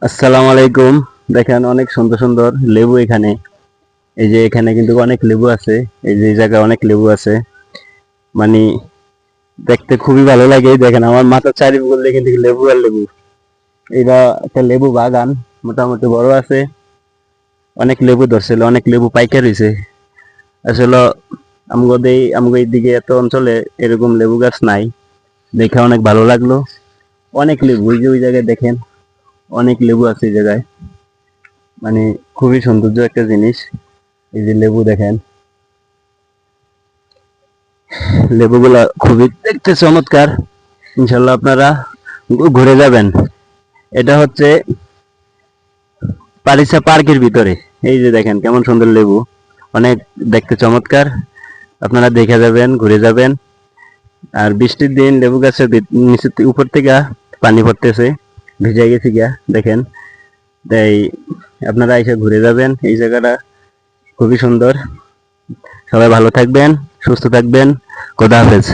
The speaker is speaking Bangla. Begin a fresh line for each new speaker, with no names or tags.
আসসালামু আলাইকুম। দেখেন অনেক সুন্দর সুন্দর লেবু এখানে। এই যে এখানে কিন্তু অনেক লেবু আছে। এই যে এই জায়গায় অনেক লেবু আছে। মানে দেখতে খুবই ভালো লাগে। দেখেন আমার মাথার চারিদিকে কিন্তু লেবু আর লেবু। এটা একটা লেবু বাগান, মোটামুটি বড় আছে। অনেক লেবু ধরছিল, অনেক লেবু পাইকার হইছে। আসলে আমগো এইদিকে এত অঞ্চলে এরকম লেবু গাছ নাই। দেখে অনেক ভালো লাগলো। অনেক লেবু, ওই যে ওই জায়গায় দেখেন অনেক লেবু আছে এই জায়গায়। মানে খুবই সৌন্দর্য একটা জিনিস। এই যে লেবু দেখেন, লেবুগুলা খুবই দেখতে চমৎকার। ইনশাল্লাহ আপনারা ঘুরে যাবেন। এটা হচ্ছে পারিসা পার্কের ভিতরে। এই যে দেখেন কেমন সুন্দর লেবু, অনেক দেখতে চমৎকার। আপনারা দেখে যাবেন, ঘুরে যাবেন। আর বৃষ্টির দিন লেবু গাছের নিচের উপর থেকে পানি পড়তেছে, ভিজে গেছে গিয়া দেখেন। তাই আপনারা এসে ঘুরে যাবেন। এই জায়গাটা খুবই সুন্দর। সবাই ভালো থাকবেন, সুস্থ থাকবেন। খোদা হাফেজ।